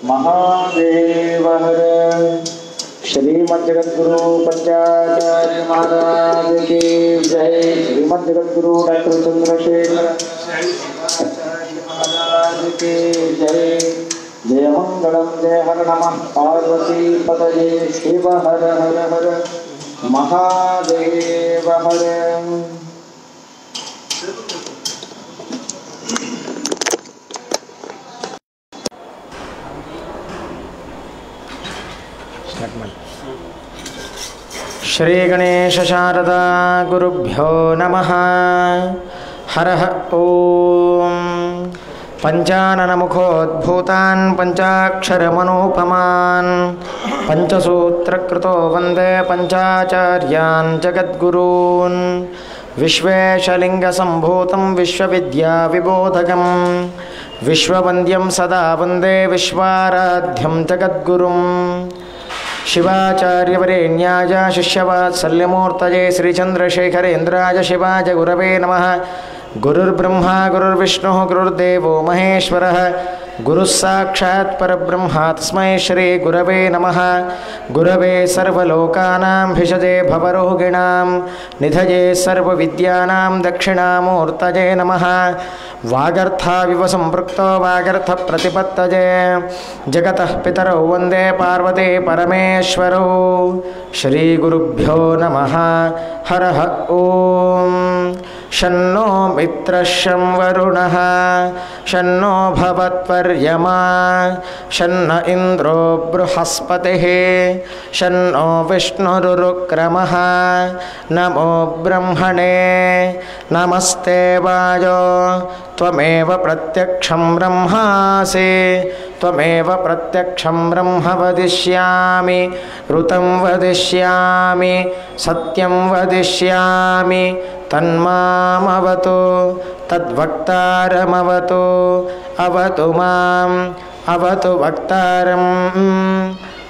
महादेव हर। श्रीमद् जगद्गुरु पंचाचार्य महाराज की जय। श्रीमद् जगद्गुरु डॉक्टर चंद्रशेखर महाराज की जय। जय मंगलम जय हर नमः पार्वती पतये शिव हर हर हर महादेव हर। श्री गणेश शारदा गुरुभ्यो नमः। हरः ओम। पंचानन मुखोद्भूतान् पंचाक्षरमनोपमान् पंचसूत्रकृतो वन्दे पंचाचार्यान् जगद्गुरून्। विश्वेशलिङ्गसम्भूतं विश्वविद्याविबोधकं विश्ववन्द्यं सदा वन्दे विश्वाराध्यं जगद्गुरुम्। शिवाचार्यवरेण्याय शिष्यवात्सल्यमूर्तये श्रीचन्द्रशेखरेन्द्राय शिवाय गुरवे नमः। गुरुर्ब्रह्मा गुरुर्विष्णुः गुरुर्देवो महेश्वरः गुरुः साक्षात् परब्रह्म तस्मै श्री गुरवे नमः। गुरवे सर्वलोकानां भिषजे भवरोगिणां निधये सर्वविद्यानां दक्षिणामूर्तये नमः। वागर्थाविव सम्पृक्तो वागर्थप्रतिपत्तये जगतः पितरौ वन्दे पार्वती परमेश्वरौ। श्रीगुरुभ्यो नमः। हरः ओम। शन्नो मित्रः शं वरुणः शन्नो भवत्वर्यमा शन्न इन्द्रो बृहस्पतिः शन्नो विष्णुरुक्रमः। नमो ब्रह्मणे नमस्ते वायो त्वमेव प्रत्यक्षं ब्रह्मासि त्वमेव प्रत्यक्षं ब्रह्म वदिष्यामि ऋतं वदिष्यामि सत्यं वदिष्यामि तन्मामवतु तद्वक्तारमवतु अवतु माम् अवतु वक्तारम्।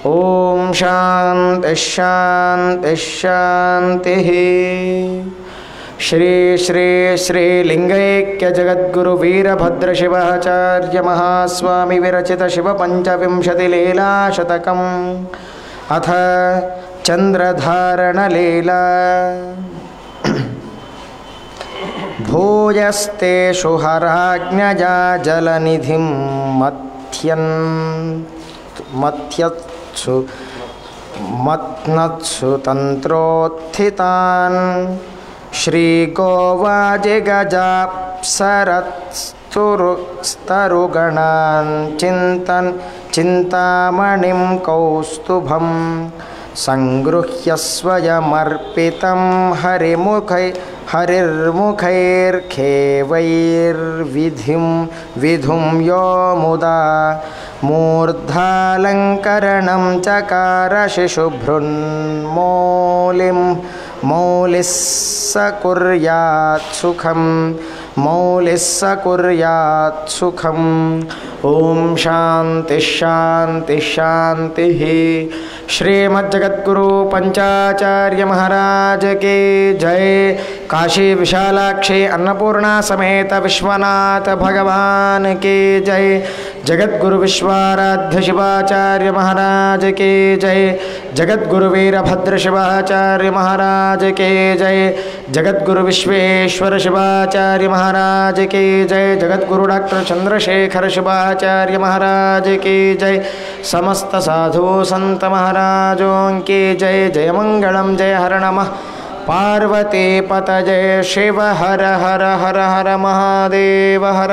ओम शांति शांति शांतिः। श्री श्री श्री लिंगैक्य जगद्गुरु वीरभद्र शिवाचार्य महास्वामी विरचित शिव पंचविंशति लीला शतकम्। अथ चंद्रधारण लीला। भूयस्तेषु हराज्ञया जलनिधिं मथ्यत्सु मत्नत्सु तन्त्रोत्थितान्। श्रीगोवाजिगजाप्सरस्तरुगणान् चिन्तामणिं कौस्तुभं संगृह्य स्वयमर्पितं हरिर्मुखैर्खेवैर्विधुं यो मुदा मूर्धालङ्करणं चकार शिशुभृन्मौलिं मौलिः स कुर्यात् सुखं मौलिः स कुर्यात् सुखम्। ओम शांति शांति शांतिः। श्रीमद्जगद्गुरु पंचाचार्य महाराज के जय। काशी विशालाक्षी अन्नपूर्णा समेत विश्वनाथ भगवान के जय। जगद्गुरु विश्वाराध्य शिवाचार्य महाराज के जय। जगद्गुरु वीरभद्र शिवाचार्य महाराज के जय। जगद्गुरु विश्वेश्वर शिवाचार्य महाराज के जय। जगद्गुरु डॉक्टर चंद्रशेखर शिवाचार्य महाराज की जय। समस्त साधु संत महाराजों की जय। जय मंगलम जय हर नमः पार्वती पतये शिव हर हर हर हर महादेव हर।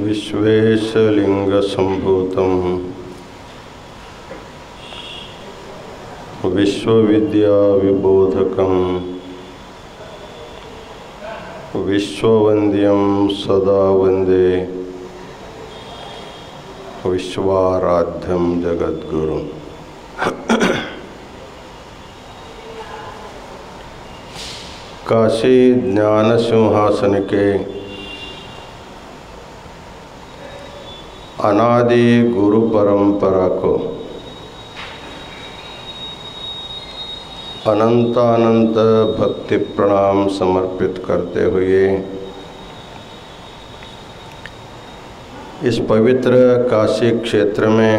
विश्वेशलिंगसंभूतं विश्वविद्याविबोधकं विश्ववन्द्यं सदा वन्दे विश्वाराध्यं जगद्गुरुं। काशी ज्ञान सिंहासन के अनादि गुरु परंपरा को अनंतानंत भक्ति प्रणाम समर्पित करते हुए इस पवित्र काशी क्षेत्र में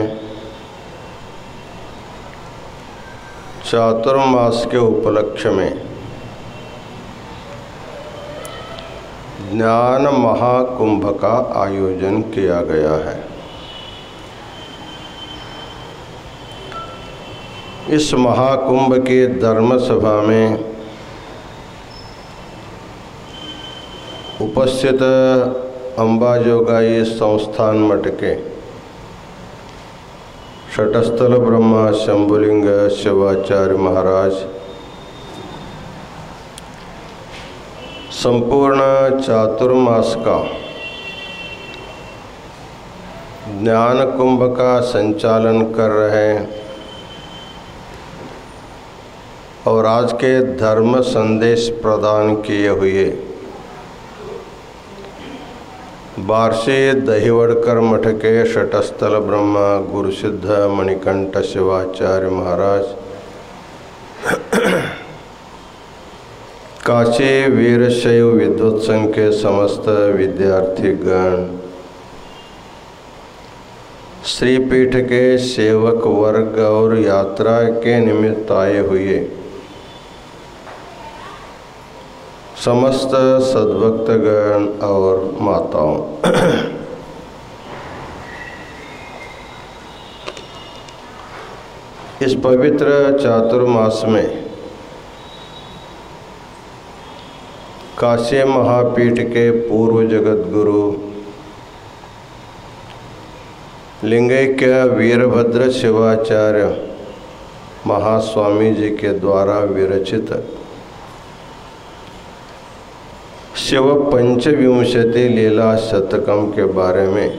चातुर्मास के उपलक्ष्य में ज्ञान महाकुंभ का आयोजन किया गया है। इस महाकुंभ के धर्म सभा में उपस्थित अंबाजोगाई संस्थान मठ के शटस्थल ब्रह्मा शंभुलिंग शिवाचार्य महाराज संपूर्ण चातुर्मास का ज्ञान कुंभ का संचालन कर रहे हैं और आज के धर्म संदेश प्रदान किए हुए बारसी दहीवड़कर मठ के शटस्थल ब्रह्मा गुरुसिद्ध मणिकंठ शिवाचार्य महाराज, काशी वीरशैव विद्वत संघ के समस्त विद्यार्थीगण, श्रीपीठ के सेवक वर्ग और यात्रा के निमित्त आए हुए समस्त सद्भक्तगण और माताओं, इस पवित्र चातुर्मास में काशी महापीठ के पूर्व जगत गुरु लिंगैक्य वीरभद्र शिवाचार्य महास्वामी जी के द्वारा विरचित शिव पंचविंशति लीला शतकम के बारे में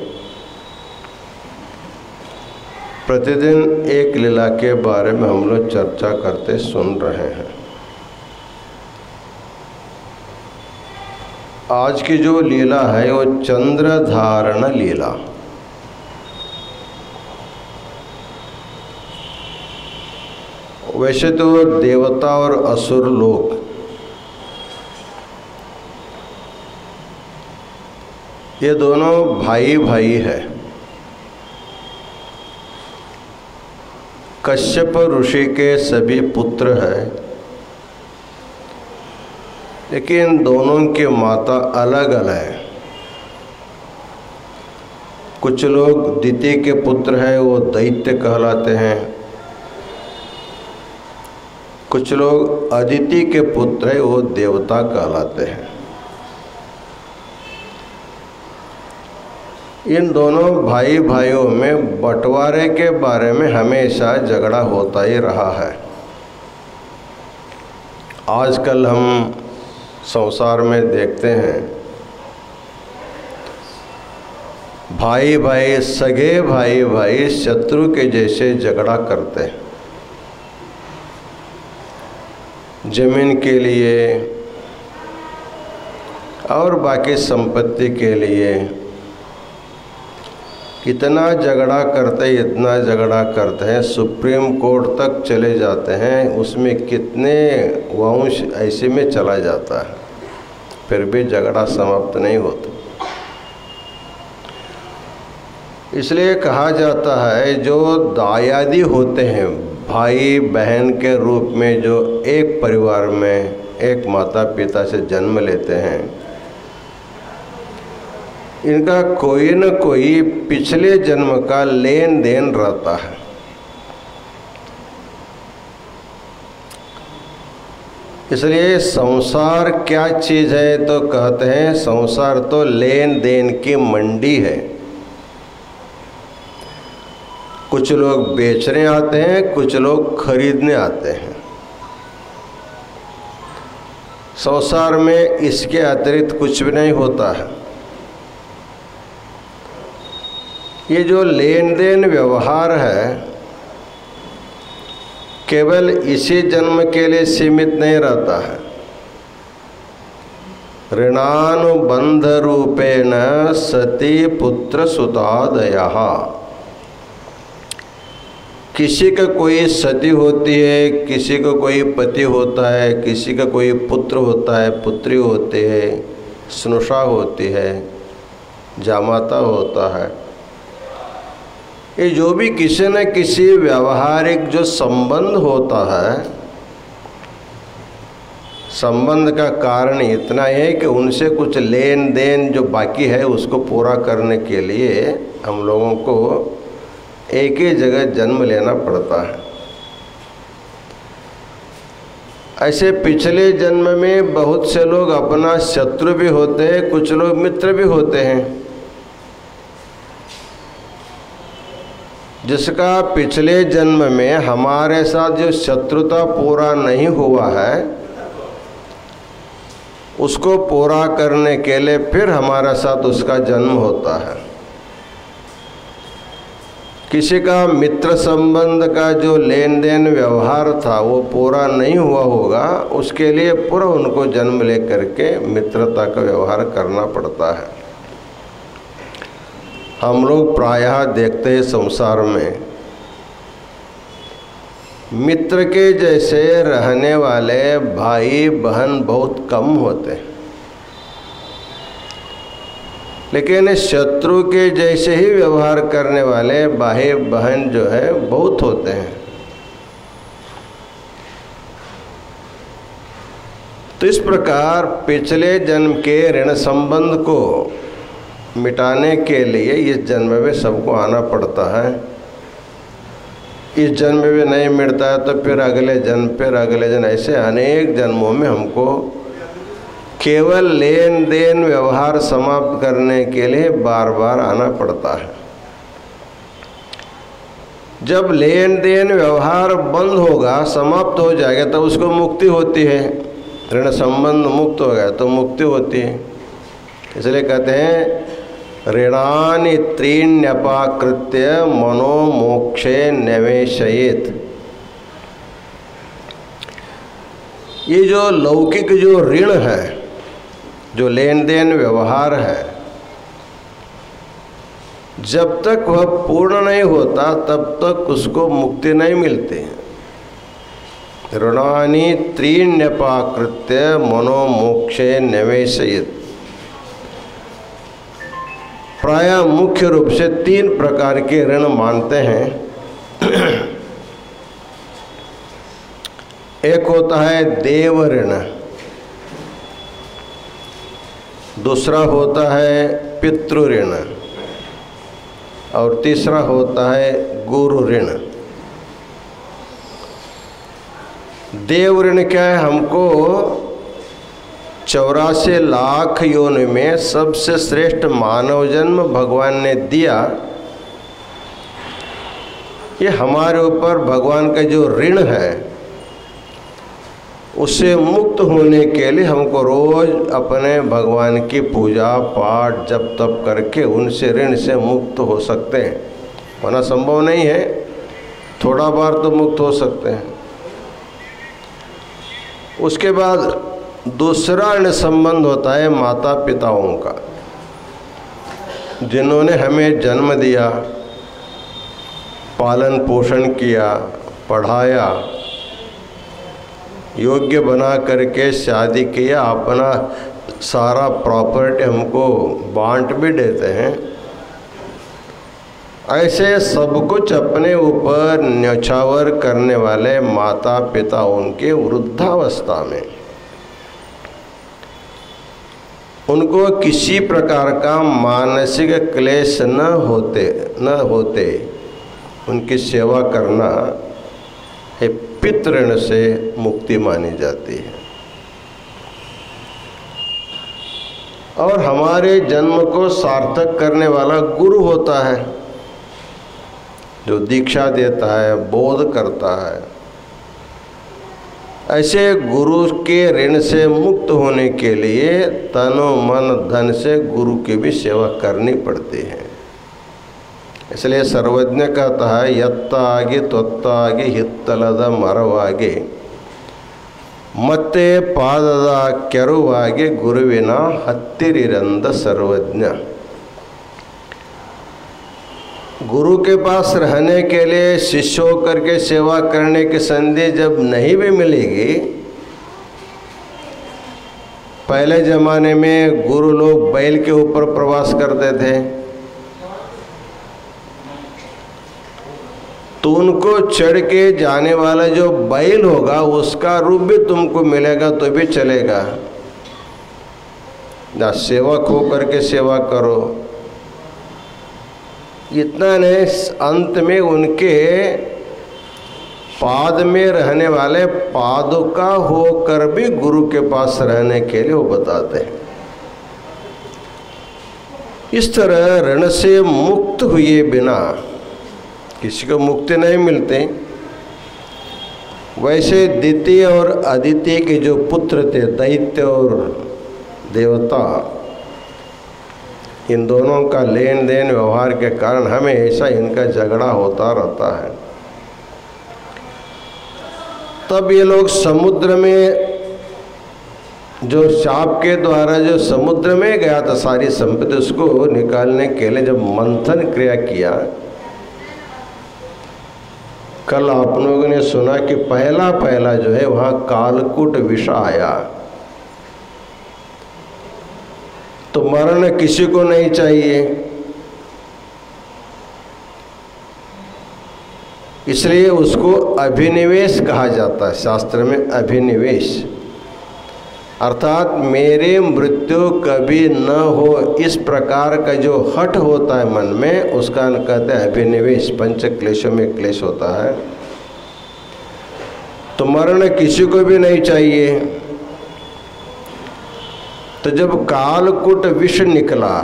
प्रतिदिन एक लीला के बारे में हम लोग चर्चा करते सुन रहे हैं। आज की जो लीला है वो चंद्रधारण लीला। वैसे तो देवता और असुर लोग ये दोनों भाई भाई है। कश्यप ऋषि के सभी पुत्र हैं, लेकिन दोनों की माता अलग अलग है। कुछ लोग दिति के पुत्र हैं, वो दैत्य कहलाते हैं। कुछ लोग अदिति के पुत्र हैं, वो देवता कहलाते हैं। इन दोनों भाई भाइयों में बंटवारे के बारे में हमेशा झगड़ा होता ही रहा है। आजकल हम संसार में देखते हैं भाई भाई, सगे भाई भाई शत्रु के जैसे झगड़ा करते हैं। जमीन के लिए और बाकी संपत्ति के लिए इतना झगड़ा करते हैं, इतना झगड़ा करते हैं, सुप्रीम कोर्ट तक चले जाते हैं। उसमें कितने वंश ऐसे में चला जाता है, फिर भी झगड़ा समाप्त नहीं होता। इसलिए कहा जाता है जो दायादी होते हैं, भाई बहन के रूप में, जो एक परिवार में एक माता पिता से जन्म लेते हैं, इनका कोई न कोई पिछले जन्म का लेन देन रहता है। इसलिए संसार क्या चीज़ है तो कहते हैं संसार तो लेन देन की मंडी है। कुछ लोग बेचने आते हैं, कुछ लोग खरीदने आते हैं। संसार में इसके अतिरिक्त कुछ भी नहीं होता है। ये जो लेन देन व्यवहार है केवल इसी जन्म के लिए सीमित नहीं रहता है। ऋणानुबंध रूपेण सती पुत्र सुतादयः। किसी का कोई सती होती है, किसी का कोई पति होता है, किसी का कोई पुत्र होता है, पुत्री होती है, स्नुषा होती है, जामाता होता है। ये जो भी किसी न किसी व्यावहारिक जो संबंध होता है, संबंध का कारण इतना है कि उनसे कुछ लेन देन जो बाकी है उसको पूरा करने के लिए हम लोगों को एक ही जगह जन्म लेना पड़ता है। ऐसे पिछले जन्म में बहुत से लोग अपना शत्रु भी होते हैं, कुछ लोग मित्र भी होते हैं। जिसका पिछले जन्म में हमारे साथ जो शत्रुता पूरा नहीं हुआ है उसको पूरा करने के लिए फिर हमारे साथ उसका जन्म होता है। किसी का मित्र संबंध का जो लेन देन व्यवहार था वो पूरा नहीं हुआ होगा, उसके लिए पूरा उनको जन्म लेकर के मित्रता का व्यवहार करना पड़ता है। हम लोग प्रायः देखते हैं संसार में मित्र के जैसे रहने वाले भाई बहन बहुत कम होते हैं, लेकिन शत्रु के जैसे ही व्यवहार करने वाले भाई बहन जो है बहुत होते हैं। तो इस प्रकार पिछले जन्म के ऋण संबंध को मिटाने के लिए इस जन्म में सबको आना पड़ता है। इस जन्म में नहीं मिटता है तो फिर अगले जन्म, ऐसे अनेक जन्मों में हमको केवल लेन देन व्यवहार समाप्त करने के लिए बार बार आना पड़ता है। जब लेन देन व्यवहार बंद होगा, समाप्त हो जाएगा, तब उसको मुक्ति होती है। ऋण संबंध मुक्त हो गया तो मुक्ति होती है। इसलिए कहते हैं ऋणानि त्रीण्यपाकृत्य मनो मोक्षे निवेशयेत्। ये जो लौकिक जो ऋण है, जो लेन देन व्यवहार है, जब तक वह पूर्ण नहीं होता तब तक उसको मुक्ति नहीं मिलती। ऋणानि त्रीण्यपाकृत्य मनो मोक्षे निवेशयेत्। प्रायः मुख्य रूप से 3 प्रकार के ऋण मानते हैं। एक होता है देव ऋण, दूसरा होता है पितृ ऋण और तीसरा होता है गुरु ऋण। देव ऋण क्या है? हमको 84 लाख योनि में सबसे श्रेष्ठ मानव जन्म भगवान ने दिया। ये हमारे ऊपर भगवान का जो ऋण है उससे मुक्त होने के लिए हमको रोज अपने भगवान की पूजा पाठ जप तप करके उनसे ऋण से मुक्त हो सकते हैं, वरना संभव नहीं है। थोड़ा बार तो मुक्त हो सकते हैं। उसके बाद दूसरा ऋण संबंध होता है माता पिताओं का, जिन्होंने हमें जन्म दिया, पालन पोषण किया, पढ़ाया, योग्य बना करके शादी किया, अपना सारा प्रॉपर्टी हमको बांट भी देते हैं। ऐसे सब कुछ अपने ऊपर न्यौछावर करने वाले माता पिता उनके वृद्धावस्था में उनको किसी प्रकार का मानसिक क्लेश न होते उनकी सेवा करना है पितृण से मुक्ति मानी जाती है। और हमारे जन्म को सार्थक करने वाला गुरु होता है, जो दीक्षा देता है, बोध करता है। ऐसे गुरु के ऋण से मुक्त होने के लिए तनो मन धन से गुरु की भी सेवा करनी पड़ती है। इसलिए सर्वज्ञ कहता है, यत्ता आगे त्वत्ता आगे हित्तलद मरवागे ಮತ್ತೆ ಪಾದದ ಕೆರುವಾಗೆ ಗುರುವಿನ ಹತ್ತಿರಿರಂದ सर्वज्ञ। गुरु के पास रहने के लिए शिष्य होकर के सेवा करने की संधि जब नहीं भी मिलेगी, पहले ज़माने में गुरु लोग बैल के ऊपर प्रवास करते थे, तो उनको चढ़ के जाने वाला जो बैल होगा उसका रूप भी तुमको मिलेगा तो भी चलेगा। ना सेवक हो करके सेवा करो। इतना नहीं, अंत में उनके पाद में रहने वाले पादुका होकर भी गुरु के पास रहने के लिए वो बताते हैं। इस तरह ऋण से मुक्त हुए बिना किसी को मुक्ति नहीं मिलते। वैसे द्वितीय और अदिति के जो पुत्र थे, दैत्य और देवता, इन दोनों का लेन देन व्यवहार के कारण हमेशा इनका झगड़ा होता रहता है। तब ये लोग समुद्र में, जो शाप के द्वारा जो समुद्र में गया था सारी संपत्ति, उसको निकालने के लिए जब मंथन क्रिया किया, कल आप लोगों ने सुना कि पहला जो है वहाँ कालकूट विष आया। तो मरण किसी को नहीं चाहिए, इसलिए उसको अभिनिवेश कहा जाता है शास्त्र में। अभिनिवेश अर्थात मेरे मृत्यु कभी न हो, इस प्रकार का जो हठ होता है मन में, उसका कहते हैं अभिनिवेश। पंच क्लेशों में क्लेश होता है। तो मरण किसी को भी नहीं चाहिए। तो जब कालकूट विष निकला,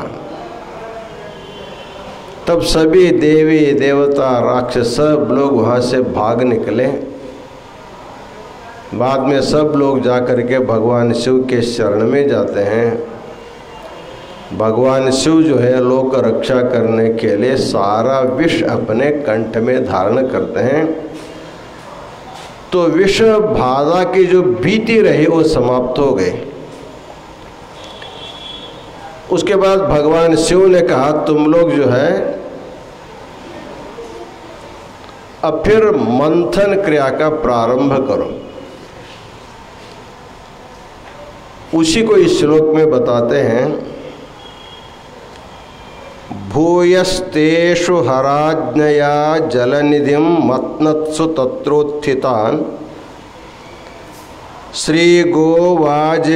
तब सभी देवी देवता राक्षस सब लोग वहाँ से भाग निकले। बाद में सब लोग जाकर के भगवान शिव के शरण में जाते हैं। भगवान शिव जो है लोक रक्षा करने के लिए सारा विष अपने कंठ में धारण करते हैं। तो विष बाधा की जो भीति रही वो समाप्त हो गई। उसके बाद भगवान शिव ने कहा, तुम लोग जो है अब फिर मंथन क्रिया का प्रारंभ करो। उसी को इस श्लोक में बताते हैं, भूयस्तेषु हराज्ञया जलनिधिं मत्नत्सु तत्रोत्थितान् श्रीगोवाज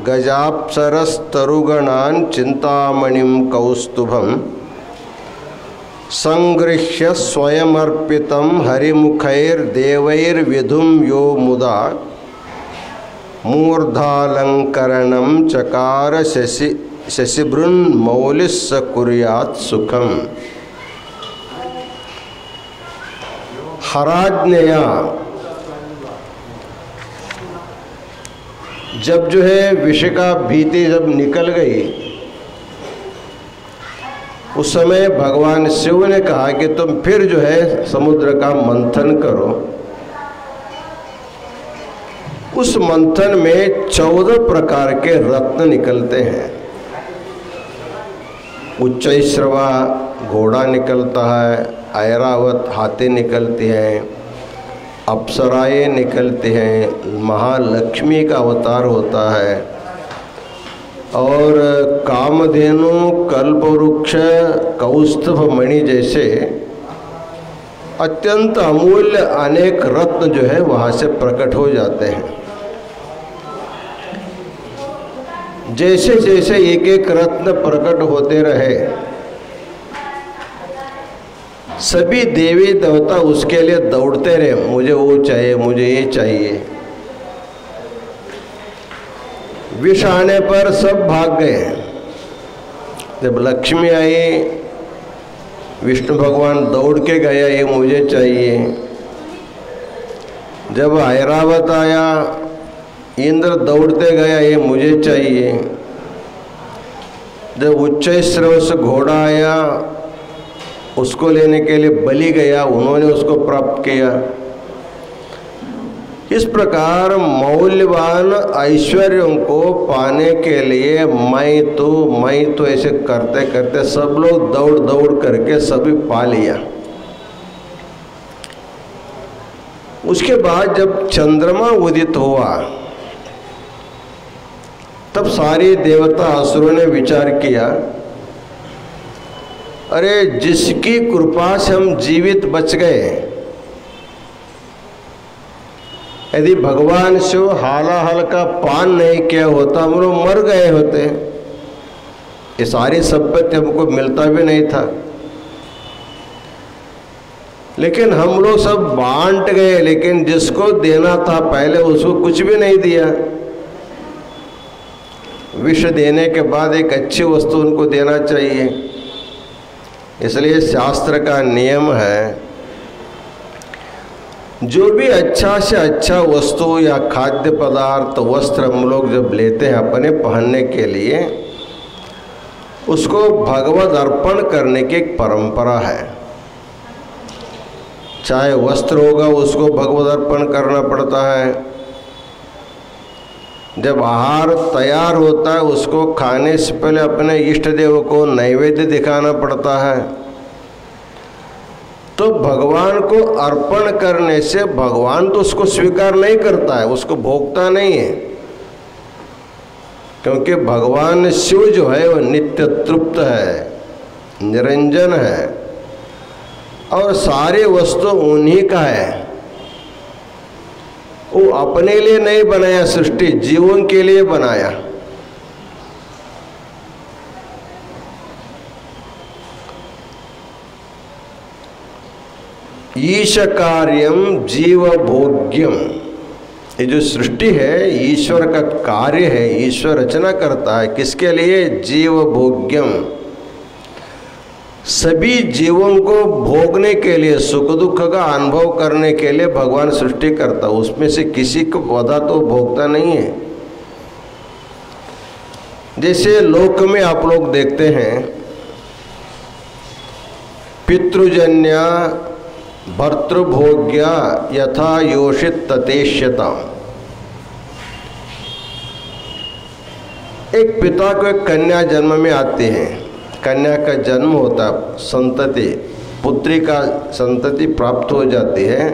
गजाप्सरस्तरुगणान् चिंतामणिं कौस्तुभं संगृह्य स्वयमर्पितं हरिमुखैर्देवैर्विधुं यो मुदा मूर्धालंकरणं चकार शशिभृन्मौलिस्स कुर्यात् सुखम्। हराज्ञया, जब जो है विष का भीति जब निकल गई, उस समय भगवान शिव ने कहा कि तुम फिर जो है समुद्र का मंथन करो। उस मंथन में 14 प्रकार के रत्न निकलते हैं। उच्चैश्रवा घोड़ा निकलता है, ऐरावत हाथी निकलती हैं, अप्सराएं निकलती हैं, महालक्ष्मी का अवतार होता है, और कामधेनु, कल्पवृक्ष, कौस्तुभ मणि जैसे अत्यंत अमूल्य अनेक रत्न जो है वहाँ से प्रकट हो जाते हैं। जैसे जैसे एक एक रत्न प्रकट होते रहे, सभी देवी देवता उसके लिए दौड़ते रहे, मुझे वो चाहिए, मुझे ये चाहिए। विष आने पर सब भाग गए। जब लक्ष्मी आई, विष्णु भगवान दौड़ के गया, ये मुझे चाहिए। जब ऐरावत आया, इंद्र दौड़ते गया, ये मुझे चाहिए। जब उच्चैश्रवस घोड़ा आया, उसको लेने के लिए बलि गया, उन्होंने उसको प्राप्त किया। इस प्रकार मौल्यवान ऐश्वर्यों को पाने के लिए मैं तो ऐसे करते करते सब लोग दौड़ दौड़ करके सभी पा लिया। उसके बाद जब चंद्रमा उदित हुआ, तब सारे देवता असुरों ने विचार किया, अरे जिसकी कृपा से हम जीवित बच गए, यदि भगवान से हालाहल का पान नहीं किया होता, हम लोग मर गए होते। ये सारी संपत्ति हमको मिलता भी नहीं था। लेकिन हम लोग सब बांट गए, लेकिन जिसको देना था पहले उसको कुछ भी नहीं दिया। विष देने के बाद एक अच्छी वस्तु उनको देना चाहिए। इसलिए शास्त्र का नियम है, जो भी अच्छा से अच्छा वस्तु या खाद्य पदार्थ, वस्त्र हम लोग जब लेते हैं अपने पहनने के लिए, उसको भगवत अर्पण करने की एक परंपरा है। चाहे वस्त्र होगा उसको भगवत अर्पण करना पड़ता है। जब आहार तैयार होता है उसको खाने से पहले अपने इष्ट देव को नैवेद्य दिखाना पड़ता है। तो भगवान को अर्पण करने से भगवान तो उसको स्वीकार नहीं करता है, उसको भोगता नहीं है, क्योंकि भगवान शिव जो है वो नित्य तृप्त है, निरंजन है, और सारे वस्तु उन्हीं का है। वो अपने लिए नहीं बनाया, सृष्टि जीवों के लिए बनाया। ईश कार्यम जीव भोग्यम, ये जो सृष्टि है ईश्वर का कार्य है, ईश्वर रचना करता है। किसके लिए? जीव भोग्यम, सभी जीवों को भोगने के लिए, सुख दुख का अनुभव करने के लिए भगवान सृष्टि करता। उसमें से किसी को पौधा तो भोगता नहीं है। जैसे लोक में आप लोग देखते हैं, पितृजन्य भर्तृभोग्य यथा योषित ततेष्यता। एक पिता को एक कन्या जन्म में आती है, कन्या का जन्म होता, संतति, पुत्री का संतति प्राप्त हो जाती है।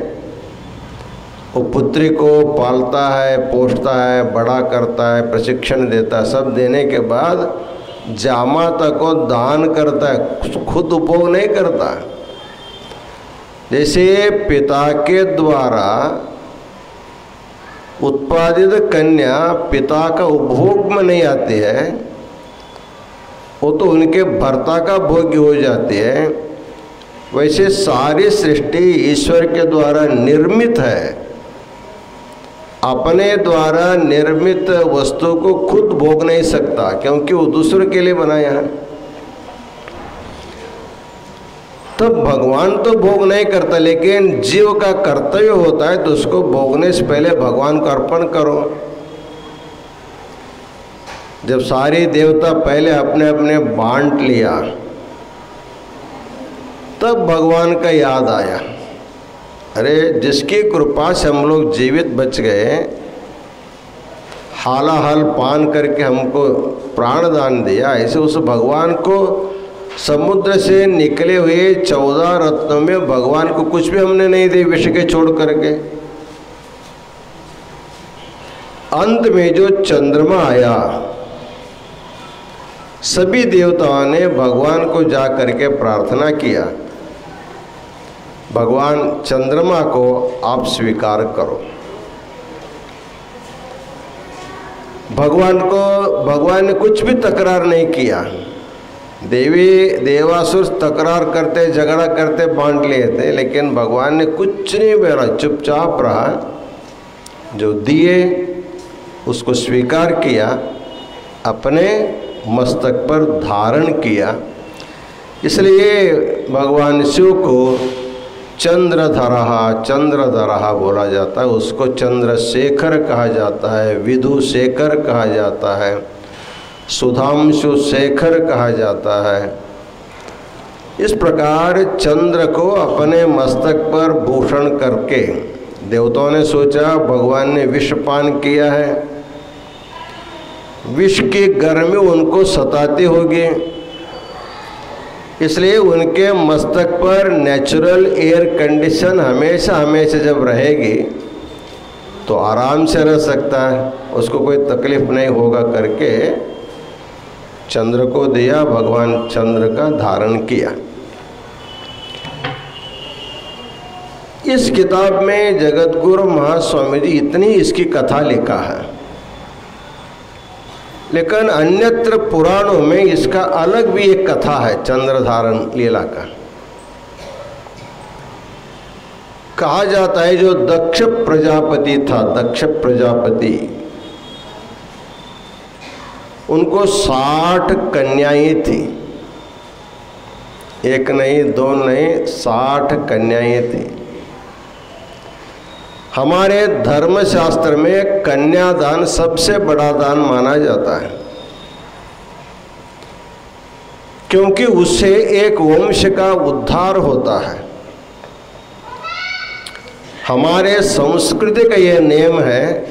वो पुत्री को पालता है, पोषता है, बड़ा करता है, प्रशिक्षण देता है। सब देने के बाद जामाता को दान करता है, खुद उपभोग नहीं करता। जैसे पिता के द्वारा उत्पादित कन्या पिता का उपभोग में नहीं आती है, वो तो उनके भर्ता का भोग्य हो जाती है। वैसे सारी सृष्टि ईश्वर के द्वारा निर्मित है। अपने द्वारा निर्मित वस्तु को खुद भोग नहीं सकता, क्योंकि वो दूसरे के लिए बनाया है। तब भगवान तो भोग नहीं करता, लेकिन जीव का कर्तव्य होता है, तो उसको भोगने से पहले भगवान को अर्पण करो। जब सारे देवता पहले अपने अपने बांट लिया, तब भगवान का याद आया, अरे जिसकी कृपा से हम लोग जीवित बच गए, हालाहल पान करके हमको प्राण दान दिया, ऐसे उस भगवान को समुद्र से निकले हुए 14 रत्नों में भगवान को कुछ भी हमने नहीं दिए विष के छोड़ करके। अंत में जो चंद्रमा आया, सभी देवताओं ने भगवान को जा करके प्रार्थना किया, भगवान चंद्रमा को आप स्वीकार करो। भगवान ने कुछ भी तकरार नहीं किया। देवासुर तकरार करते, झगड़ा करते, बांट लिए थे, लेकिन भगवान ने कुछ नहीं बोला, चुपचाप रहा। जो दिए उसको स्वीकार किया, अपने मस्तक पर धारण किया। इसलिए भगवान शिव को चंद्रधरा बोला जाता है। उसको चंद्रशेखर कहा जाता है, विधुशेखर कहा जाता है, सुधांशु शेखर कहा जाता है। इस प्रकार चंद्र को अपने मस्तक पर भूषण करके देवताओं ने सोचा भगवान ने विष पान किया है, विष की गर्मी उनको सताती होगी, इसलिए उनके मस्तक पर नेचुरल एयर कंडीशन हमेशा हमेशा जब रहेगी तो आराम से रह सकता है, उसको कोई तकलीफ नहीं होगा करके चंद्र को दिया। भगवान चंद्र का धारण किया। इस किताब में जगतगुरु महास्वामी जी इतनी इसकी कथा लिखा है, लेकिन अन्यत्र पुराणों में इसका अलग भी एक कथा है। चंद्र धारण लीला का कहा जाता है जो दक्ष प्रजापति था, दक्ष प्रजापति, उनको 60 कन्याएं थी। एक नहीं, दो नहीं, 60 कन्याएं थी। हमारे धर्मशास्त्र में कन्यादान सबसे बड़ा दान माना जाता है, क्योंकि उससे एक वंश का उद्धार होता है। हमारे संस्कृति का यह नियम है,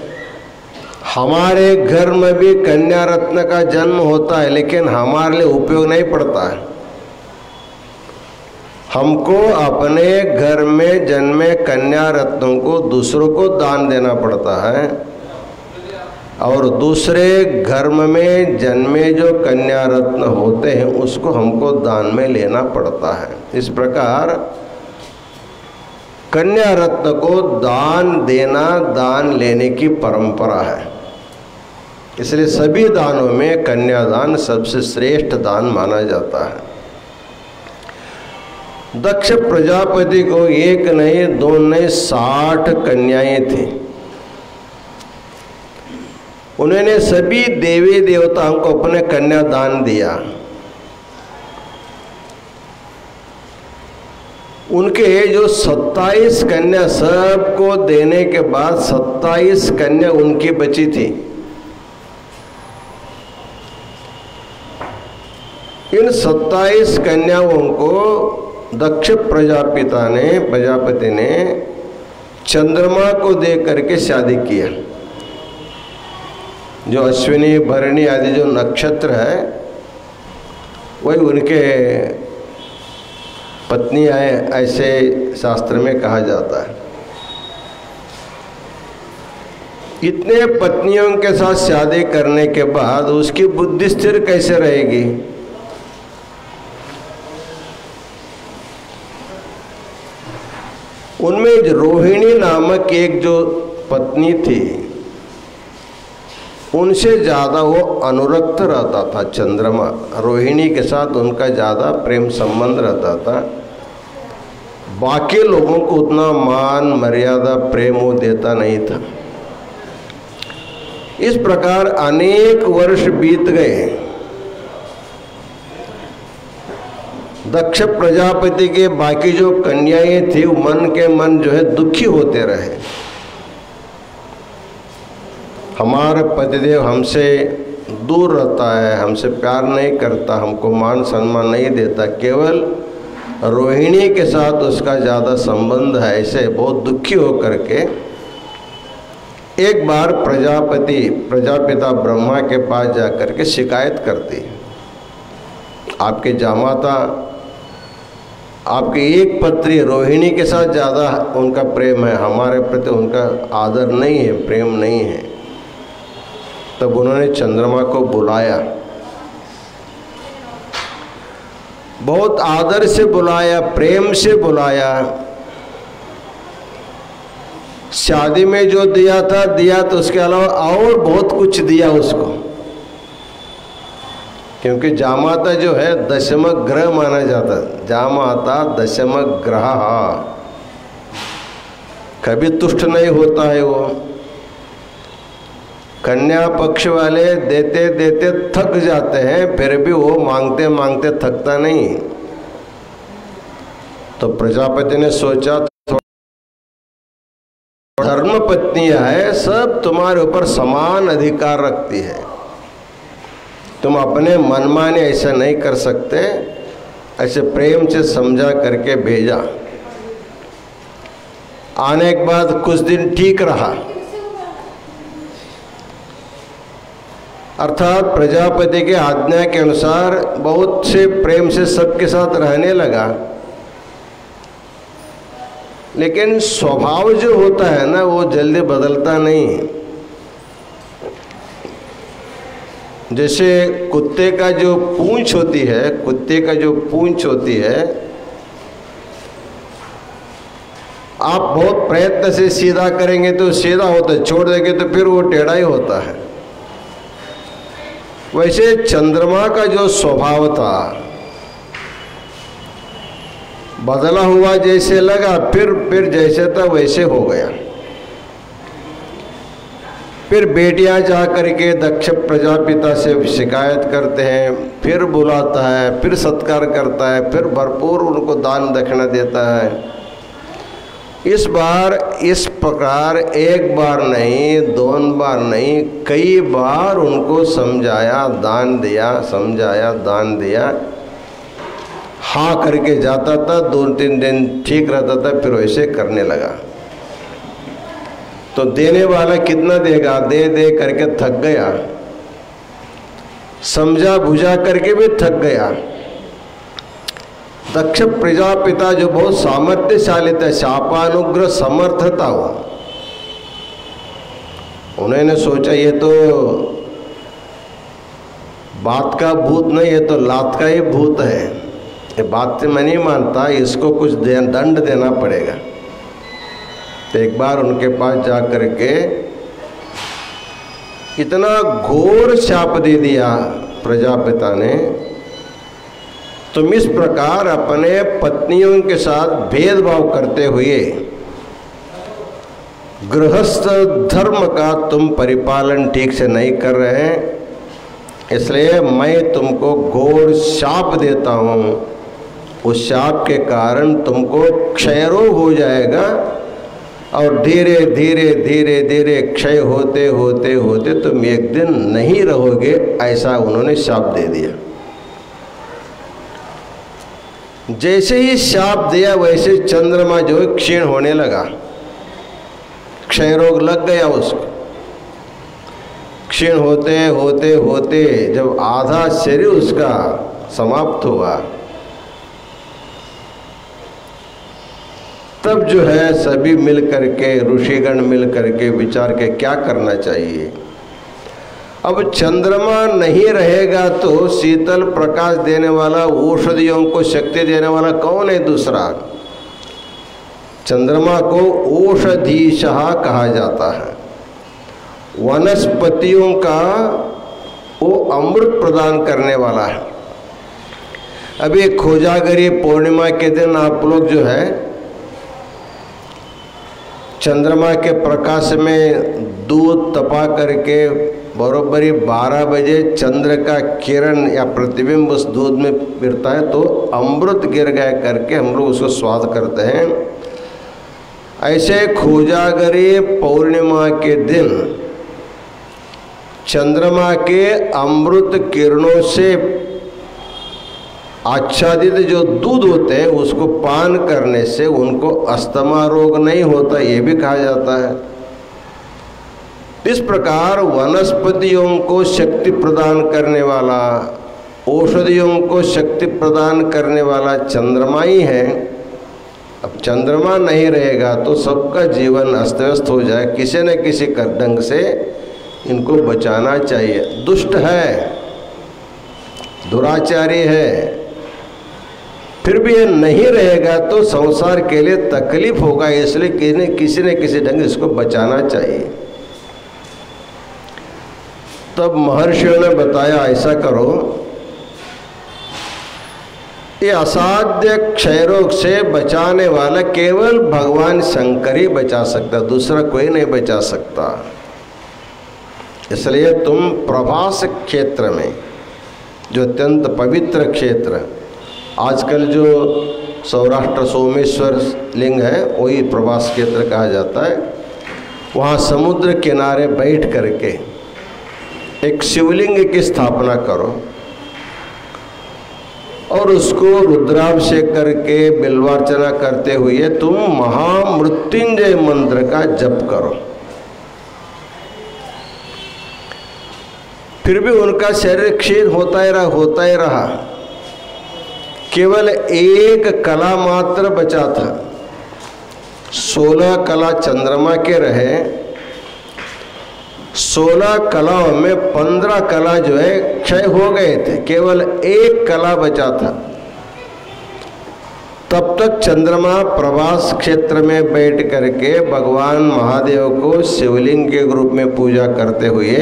हमारे घर में भी कन्या रत्न का जन्म होता है, लेकिन हमारे लिए उपयोग नहीं पड़ता है। हमको अपने घर में जन्मे कन्या रत्नों को दूसरों को दान देना पड़ता है, और दूसरे घर में जन्मे जो कन्या रत्न होते हैं उसको हमको दान में लेना पड़ता है। इस प्रकार कन्या रत्न को दान देना, दान लेने की परंपरा है। इसलिए सभी दानों में कन्यादान सबसे श्रेष्ठ दान माना जाता है। दक्ष प्रजापति को एक नहीं, दो नहीं, 60 कन्याएं थी। उन्होंने सभी देवी देवताओं को अपने कन्यादान दिया। उनके जो 27 कन्या सबको देने के बाद 27 कन्या उनकी बची थी। इन 27 कन्याओं को दक्ष प्रजापति ने चंद्रमा को दे करके शादी किया। जो अश्विनी भरणी आदि जो नक्षत्र है वही उनके पत्नी आए, ऐसे शास्त्र में कहा जाता है। इतने पत्नियों के साथ शादी करने के बाद उसकी बुद्धि स्थिर कैसे रहेगी? उनमें रोहिणी नामक एक जो पत्नी थी, उनसे ज़्यादा वो अनुरक्त रहता था चंद्रमा। रोहिणी के साथ उनका ज़्यादा प्रेम संबंध रहता था। बाकी लोगों को उतना मान मर्यादा प्रेम वो देता नहीं था। इस प्रकार अनेक वर्ष बीत गए। दक्ष प्रजापति के बाकी जो कन्याएं थी वो मन के मन जो है दुखी होते रहे। हमारा पतिदेव हमसे दूर रहता है, हमसे प्यार नहीं करता, हमको मान सम्मान नहीं देता, केवल रोहिणी के साथ उसका ज़्यादा संबंध है। ऐसे बहुत दुखी होकर के एक बार प्रजापिता ब्रह्मा के पास जाकर के शिकायत करती, आपके जामाता आपकी एक पत्री रोहिणी के साथ ज़्यादा उनका प्रेम है, हमारे प्रति उनका आदर नहीं है, प्रेम नहीं है। तब उन्होंने चंद्रमा को बुलाया, बहुत आदर से बुलाया, प्रेम से बुलाया। शादी में जो दिया था दिया, तो उसके अलावा और बहुत कुछ दिया उसको, क्योंकि जामाता जो है दशम ग्रह माना जाता है। जामाता दशम ग्रह, कभी तुष्ट नहीं होता है वो। कन्या पक्ष वाले देते देते थक जाते हैं, फिर भी वो मांगते मांगते थकता नहीं। तो प्रजापति ने सोचा धर्म पत्नियां है, सब तुम्हारे ऊपर समान अधिकार रखती है, तुम अपने मनमाने ऐसा नहीं कर सकते। ऐसे प्रेम से समझा करके भेजा। आने के बाद कुछ दिन ठीक रहा, अर्थात प्रजापति के आज्ञा के अनुसार बहुत से प्रेम से सबके साथ रहने लगा। लेकिन स्वभाव जो होता है ना, वो जल्दी बदलता नहीं। जैसे कुत्ते का जो पूंछ होती है, कुत्ते का जो पूंछ होती है, आप बहुत प्रयत्न से सीधा करेंगे तो सीधा होता है, छोड़ देंगे तो फिर वो टेढ़ा ही होता है। वैसे चंद्रमा का जो स्वभाव था बदला हुआ जैसे लगा, फिर जैसे था वैसे हो गया। फिर बेटियां जा करके दक्ष प्रजापिता से शिकायत करते हैं, फिर बुलाता है, फिर सत्कार करता है, फिर भरपूर उनको दान दक्षिणा देता है। इस बार इस प्रकार एक बार नहीं, दोन बार नहीं, कई बार उनको समझाया, दान दिया, समझाया, दान दिया। हाँ करके जाता था, 2-3 दिन ठीक रहता था, फिर वैसे करने लगा। तो देने वाला कितना देगा, दे दे करके थक गया, समझा बुझा करके भी थक गया। दक्ष प्रजापिता जो बहुत सामर्थ्यशाली था, शापानुग्रह समर्थ था वो, उन्होंने सोचा ये तो बात का भूत नहीं, ये तो लात का ही भूत है, ये बात से मैं नहीं मानता, इसको कुछ दंड देना पड़ेगा। तो एक बार उनके पास जा करके इतना घोर शाप दे दिया प्रजापिता ने, तुम इस प्रकार अपने पत्नियों के साथ भेदभाव करते हुए गृहस्थ धर्म का तुम परिपालन ठीक से नहीं कर रहे हैं, इसलिए मैं तुमको घोर शाप देता हूँ। उस शाप के कारण तुमको क्षय रोग हो जाएगा और धीरे धीरे धीरे धीरे क्षय होते होते होते तुम एक दिन नहीं रहोगे, ऐसा उन्होंने शाप दे दिया। जैसे ही शाप दिया वैसे चंद्रमा जो है क्षीण होने लगा, क्षय रोग लग गया उसको। क्षीण होते होते होते जब आधा शरीर उसका समाप्त हुआ, तब जो है सभी मिल करके, ऋषिगण मिल करके विचार के क्या करना चाहिए। अब चंद्रमा नहीं रहेगा तो शीतल प्रकाश देने वाला, औषधियों को शक्ति देने वाला कौन है दूसरा? चंद्रमा को औषधीशः कहा जाता है। वनस्पतियों का वो अमृत प्रदान करने वाला है। अभी खोजागरी पूर्णिमा के दिन आप लोग जो है चंद्रमा के प्रकाश में दूध तपा करके बरोबरी 12 बजे चंद्र का किरण या प्रतिबिंब उस दूध में गिरता है तो अमृत गिर गया करके हम लोग उसको स्वाद करते हैं। ऐसे खोजागरी पूर्णिमा के दिन चंद्रमा के अमृत किरणों से आच्छादित जो दूध होते हैं उसको पान करने से उनको अस्थमा रोग नहीं होता, ये भी कहा जाता है। इस प्रकार वनस्पतियों को शक्ति प्रदान करने वाला, औषधियों को शक्ति प्रदान करने वाला चंद्रमा ही है। अब चंद्रमा नहीं रहेगा तो सबका जीवन अस्त व्यस्त हो जाए। किसी न किसी ढंग से इनको बचाना चाहिए। दुष्ट है, दुराचारी है, फिर भी ये नहीं रहेगा तो संसार के लिए तकलीफ होगा, इसलिए किसी न किसी ढंग इसको बचाना चाहिए। तब महर्षियों ने बताया ऐसा करो, ये असाध्य क्षय रोग से बचाने वाला केवल भगवान शंकर ही बचा सकता, दूसरा कोई नहीं बचा सकता। इसलिए तुम प्रभास क्षेत्र में, जो अत्यंत पवित्र क्षेत्र, आजकल जो सौराष्ट्र सोमेश्वर लिंग है वही प्रभास क्षेत्र कहा जाता है, वहाँ समुद्र किनारे बैठ करके एक शिवलिंग की स्थापना करो और उसको रुद्राभिषेक करके बिल्वार्चना करते हुए तुम महामृत्युंजय मंत्र का जप करो। फिर भी उनका शरीर क्षीण होता ही रहा। केवल एक कला मात्र बचा था। 16 कला चंद्रमा के रहे, 16 कलाओं में 15 कला जो है क्षय हो गए थे, केवल एक कला बचा था। तब तक चंद्रमा प्रभास क्षेत्र में बैठ करके भगवान महादेव को शिवलिंग के रूप में पूजा करते हुए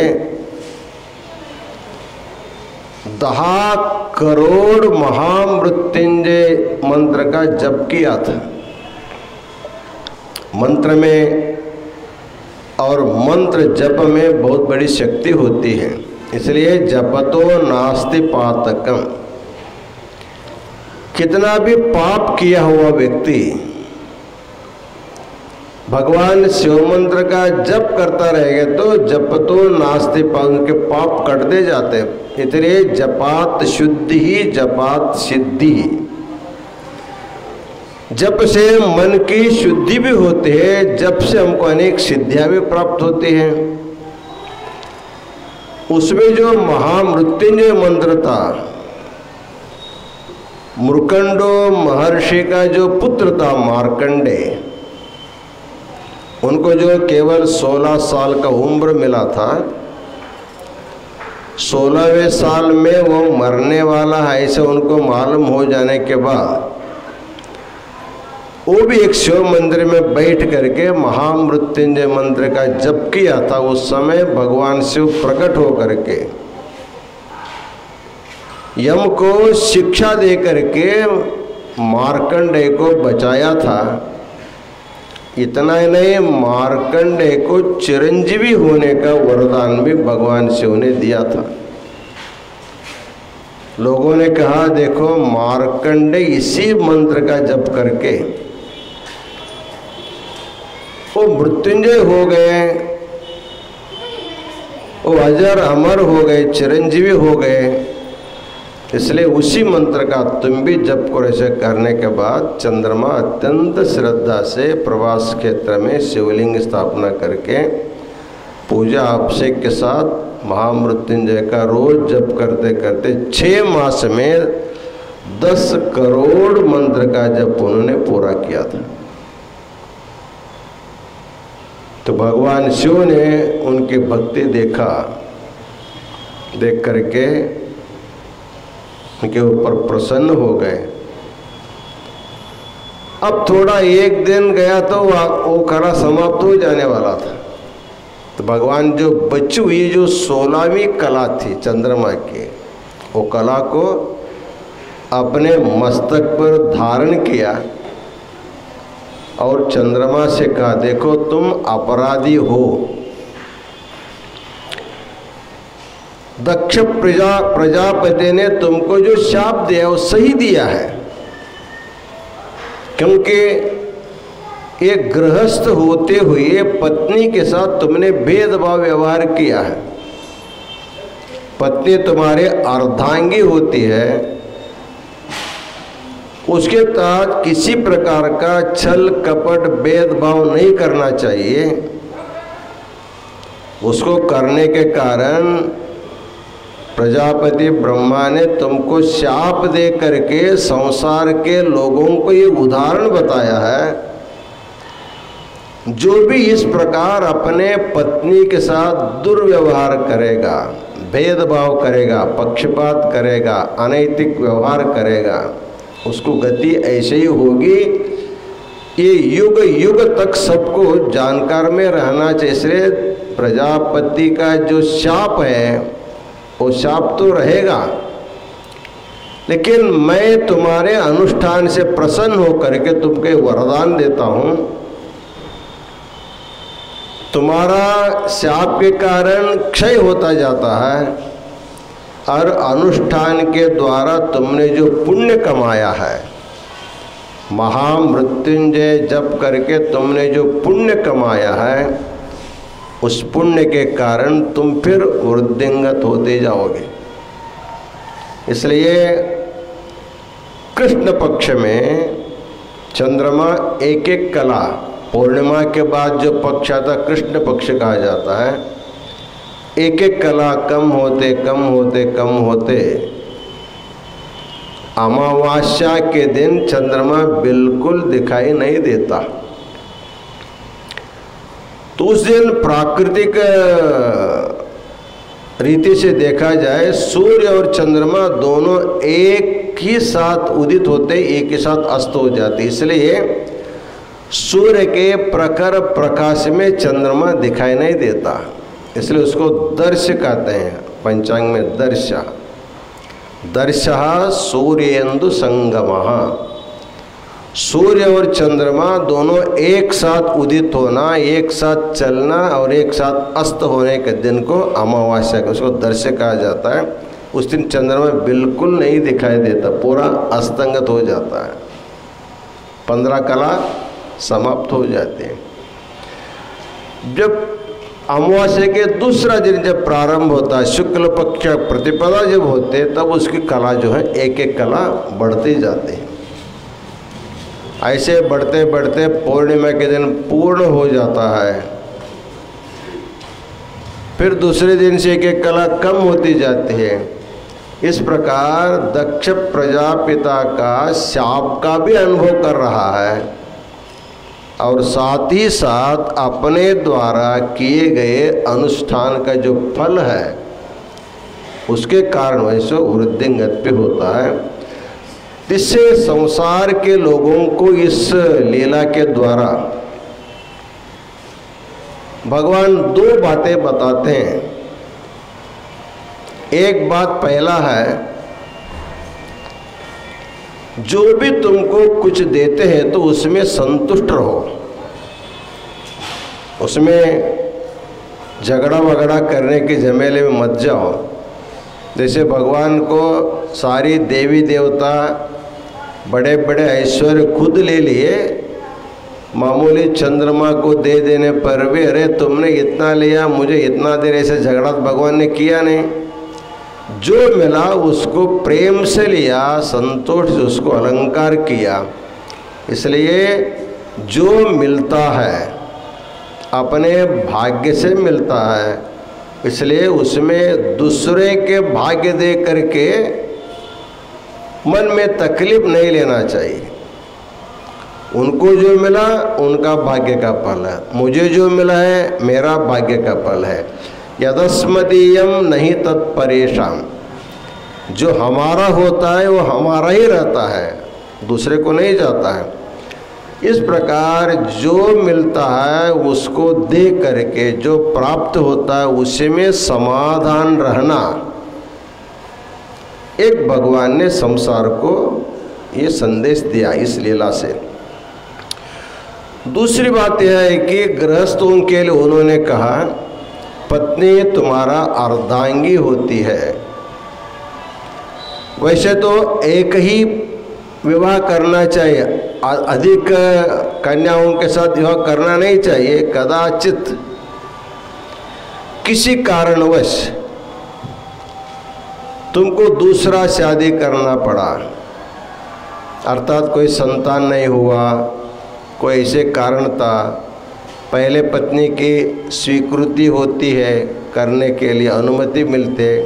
10 करोड़ महामृत्युंजय मंत्र का जप किया था। मंत्र में और मंत्र जप में बहुत बड़ी शक्ति होती है, इसलिए जपतो नास्ति पातकम। कितना भी पाप किया हुआ व्यक्ति भगवान शिव मंत्र का जप करता रहेगा तो जपतो नास्ति पाप, उनके पाप कटते जाते हैं। इसलिए जपात शुद्धि ही जपात सिद्धि। जप से मन की शुद्धि भी होती है, जप से हमको अनेक सिद्धियां भी प्राप्त होती हैं। उसमें जो महामृत्युंजय मंत्र था, मुर्कंडो महर्षि का जो पुत्र था मार्कंडेय, उनको जो केवल 16 साल का उम्र मिला था, 16वें साल में वो मरने वाला है ऐसे उनको मालूम हो जाने के बाद वो भी एक शिव मंदिर में बैठ करके महामृत्युंजय मंत्र का जप किया था। उस समय भगवान शिव प्रकट हो करके यम को शिक्षा दे करके मार्कंडेय को बचाया था। इतना ही नहीं, मार्कंडेय को चिरंजीवी होने का वरदान भी भगवान शिव ने दिया था। लोगों ने कहा देखो मार्कंडेय इसी मंत्र का जप करके वो मृत्युंजय हो गए, वो अजर अमर हो गए, चिरंजीवी हो गए। इसलिए उसी मंत्र का तुम भी जप करो। ऐसे करने के बाद चंद्रमा अत्यंत श्रद्धा से प्रभास क्षेत्र में शिवलिंग स्थापना करके पूजा अभिषेक के साथ महामृत्युंजय का रोज जप करते करते 6 मास में 10 करोड़ मंत्र का जप उन्होंने पूरा किया था। तो भगवान शिव ने उनकी भक्ति देख करके उनके ऊपर प्रसन्न हो गए। अब थोड़ा एक दिन गया तो वो कला समाप्त हो जाने वाला था। तो भगवान जो बची हुई जो 16वीं कला थी चंद्रमा की, वो कला को अपने मस्तक पर धारण किया और चंद्रमा से कहा देखो तुम अपराधी हो। दक्ष प्रजापति ने तुमको जो शाप दिया वो सही दिया है, क्योंकि एक गृहस्थ होते हुए पत्नी के साथ तुमने भेदभाव व्यवहार किया है। पत्नी तुम्हारे अर्धांगी होती है, उसके तहत किसी प्रकार का छल कपट भेदभाव नहीं करना चाहिए। उसको करने के कारण प्रजापति ब्रह्मा ने तुमको शाप दे करके संसार के लोगों को ये उदाहरण बताया है, जो भी इस प्रकार अपने पत्नी के साथ दुर्व्यवहार करेगा, भेदभाव करेगा, पक्षपात करेगा, अनैतिक व्यवहार करेगा, उसको गति ऐसे ही होगी। ये युग युग तक सबको जानकार में रहना चाहिए। प्रजापति का जो शाप है वो शाप तो रहेगा, लेकिन मैं तुम्हारे अनुष्ठान से प्रसन्न होकर के तुमको वरदान देता हूँ। तुम्हारा शाप के कारण क्षय होता जाता है और अनुष्ठान के द्वारा तुमने जो पुण्य कमाया है, महामृत्युंजय जप करके तुमने जो पुण्य कमाया है, उस पुण्य के कारण तुम फिर वृद्धिंगत होते जाओगे। इसलिए कृष्ण पक्ष में चंद्रमा एक एक कला, पूर्णिमा के बाद जो पक्ष आता कृष्ण पक्ष कहा जाता है, एक एक कला कम होते कम होते कम होते अमावास्या के दिन चंद्रमा बिल्कुल दिखाई नहीं देता। तो उस दिन प्राकृतिक रीति से देखा जाए सूर्य और चंद्रमा दोनों एक ही साथ उदित होते, एक ही साथ अस्त हो जाते। इसलिए सूर्य के प्रखर प्रकाश में चंद्रमा दिखाई नहीं देता, इसलिए उसको दर्श कहते हैं। पंचांग में दर्शः सूर्येन्दु संगमः। सूर्य और चंद्रमा दोनों एक साथ उदित होना, एक साथ चलना और एक साथ अस्त होने के दिन को अमावस्या का उसको दर्श कहा जाता है। उस दिन चंद्रमा बिल्कुल नहीं दिखाई देता, पूरा अस्तंगत हो जाता है, 15 कला समाप्त हो जाते हैं। जब अमावस्या के दूसरा दिन जब प्रारंभ होता है, शुक्ल पक्ष प्रतिपदा जब होते, तब उसकी कला जो है एक एक कला बढ़ती जाती है। ऐसे बढ़ते बढ़ते पूर्णिमा के दिन पूर्ण हो जाता है, फिर दूसरे दिन से एक एक कला कम होती जाती है। इस प्रकार दक्ष प्रजापिता का शाप का भी अनुभव कर रहा है और साथ ही साथ अपने द्वारा किए गए अनुष्ठान का जो फल है उसके कारण वैसे वृद्धिंगत पे होता है। इससे संसार के लोगों को इस लीला के द्वारा भगवान 2 बातें बताते हैं। एक बात पहला है, जो भी तुमको कुछ देते हैं तो उसमें संतुष्ट रहो, उसमें झगड़ा वगड़ा करने के झमेले में मत जाओ। जैसे भगवान को सारी देवी देवता बड़े बड़े ऐश्वर्य खुद ले लिए, मामूली चंद्रमा को दे देने पर भी अरे तुमने इतना लिया मुझे इतना दे, ऐसे झगड़ा भगवान ने किया नहीं। जो मिला उसको प्रेम से लिया, संतोष से उसको अलंकार किया। इसलिए जो मिलता है अपने भाग्य से मिलता है, इसलिए उसमें दूसरे के भाग्य दे करके मन में तकलीफ नहीं लेना चाहिए। उनको जो मिला उनका भाग्य का फल है, मुझे जो मिला है मेरा भाग्य का फल है। यदस्मदीयम नहीं तत्परेशाम, जो हमारा होता है वो हमारा ही रहता है, दूसरे को नहीं जाता है। इस प्रकार जो मिलता है उसको दे करके जो प्राप्त होता है उसी में समाधान रहना, एक भगवान ने संसार को ये संदेश दिया इस लीला से। दूसरी बात यह है कि गृहस्थों के लिए उन्होंने कहा पत्नी तुम्हारा अर्धांगी होती है। वैसे तो एक ही विवाह करना चाहिए, अधिक कन्याओं के साथ विवाह करना नहीं चाहिए। कदाचित किसी कारणवश तुमको दूसरा शादी करना पड़ा, अर्थात कोई संतान नहीं हुआ, कोई ऐसे कारण था, पहले पत्नी की स्वीकृति होती है, करने के लिए अनुमति मिलते,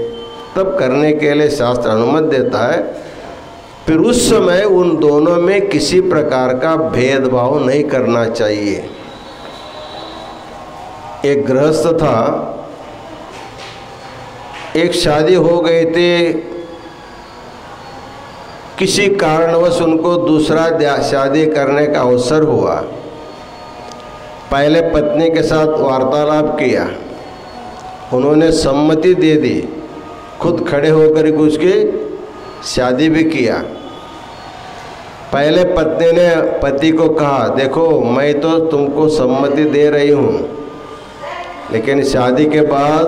तब करने के लिए शास्त्र अनुमति देता है। फिर उस समय उन दोनों में किसी प्रकार का भेदभाव नहीं करना चाहिए। एक गृहस्थ था, एक शादी हो गई थी, किसी कारणवश उनको दूसरा शादी करने का अवसर हुआ, पहले पत्नी के साथ वार्तालाप किया, उन्होंने सम्मति दे दी, खुद खड़े होकर के उसकी शादी भी किया। पहले पत्नी ने पति को कहा, देखो मैं तो तुमको सम्मति दे रही हूँ, लेकिन शादी के बाद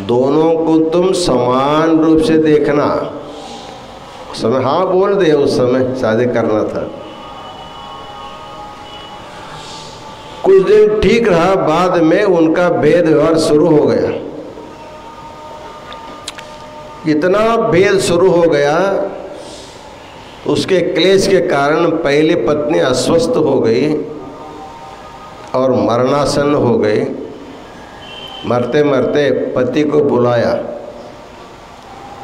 दोनों को तुम समान रूप से देखना। उस समय हाँ बोल दे, उस समय शादी करना था। कुछ दिन ठीक रहा, बाद में उनका भेद व्यवहार शुरू हो गया। इतना भेद शुरू हो गया, उसके क्लेश के कारण पहली पत्नी अस्वस्थ हो गई और मरणासन्न हो गई। मरते मरते पति को बुलाया,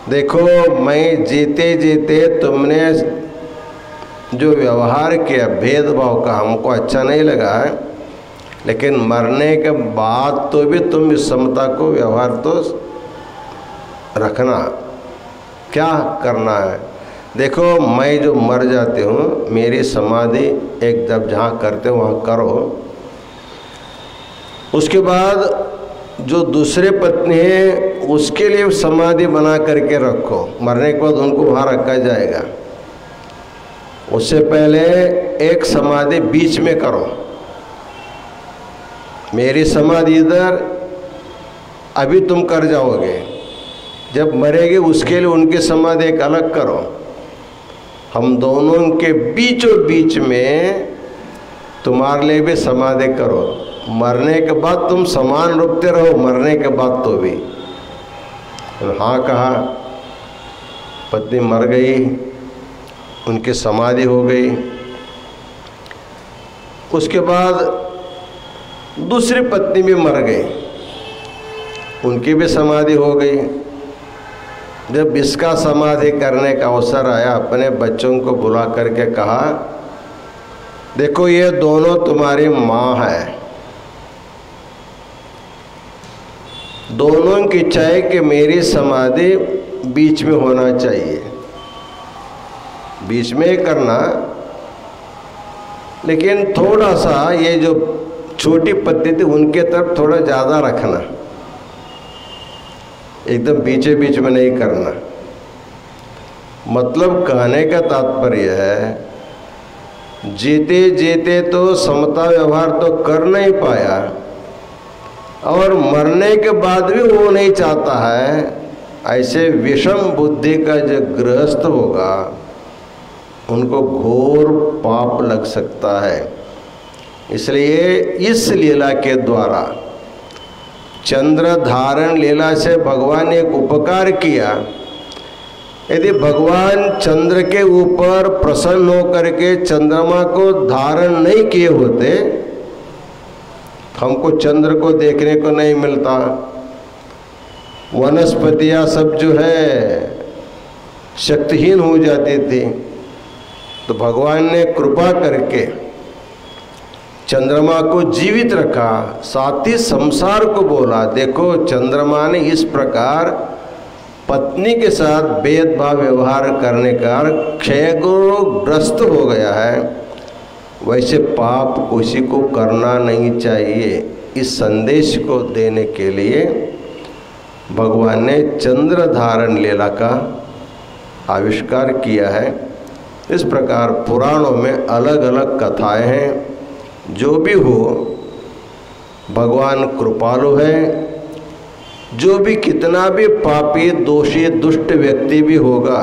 देखो मैं जीते जीते तुमने जो व्यवहार किया भेदभाव का हमको अच्छा नहीं लगा है, लेकिन मरने के बाद तो भी तुम इस समता को व्यवहार तो रखना। क्या करना है? देखो मैं जो मर जाती हूँ, मेरी समाधि एक जब जहाँ करते हो वहाँ करो। उसके बाद जो दूसरे पत्नी है उसके लिए समाधि बना करके रखो, मरने के बाद उनको वहाँ रखा जाएगा। उससे पहले एक समाधि बीच में करो, मेरी समाधि इधर, अभी तुम कर जाओगे, जब मरेगी उसके लिए उनकी समाधि एक अलग करो। हम दोनों के बीचों बीच में तुम्हारे लिए भी समाधि करो, मरने के बाद तुम समान रुकते रहो, मरने के बाद तो भी। हाँ कहा, पत्नी मर गई, उनकी समाधि हो गई। उसके बाद दूसरी पत्नी भी मर गई, उनकी भी समाधि हो गई। जब इसका समाधि करने का अवसर आया, अपने बच्चों को बुला करके कहा, देखो ये दोनों तुम्हारी माँ है, दोनों की इच्छा है कि मेरी समाधि बीच में होना चाहिए, बीच में करना, लेकिन थोड़ा सा ये जो छोटी पत्नी थी उनके तरफ थोड़ा ज़्यादा रखना, एकदम बीचे बीच में नहीं करना। मतलब कहने का तात्पर्य है, जीते जीते तो समता व्यवहार तो कर नहीं पाया, और मरने के बाद भी वो नहीं चाहता है। ऐसे विषम बुद्धि का जो गृहस्थ होगा उनको घोर पाप लग सकता है। इसलिए इस लीला के द्वारा, चंद्र धारण लीला से भगवान ने एक उपकार किया। यदि भगवान चंद्र के ऊपर प्रसन्न होकर के चंद्रमा को धारण नहीं किए होते, हमको चंद्र को देखने को नहीं मिलता, वनस्पतियाँ सब जो है शक्तिहीन हो जाती थी। तो भगवान ने कृपा करके चंद्रमा को जीवित रखा, साथ ही संसार को बोला, देखो चंद्रमा ने इस प्रकार पत्नी के साथ भेदभाव व्यवहार करने का क्षयग्रस्त हो गया है, वैसे पाप किसी को करना नहीं चाहिए। इस संदेश को देने के लिए भगवान ने चंद्र धारण लीला का आविष्कार किया है। इस प्रकार पुराणों में अलग अलग कथाएं हैं। जो भी हो, भगवान कृपालु है। जो भी कितना भी पापी दोषी दुष्ट व्यक्ति भी होगा,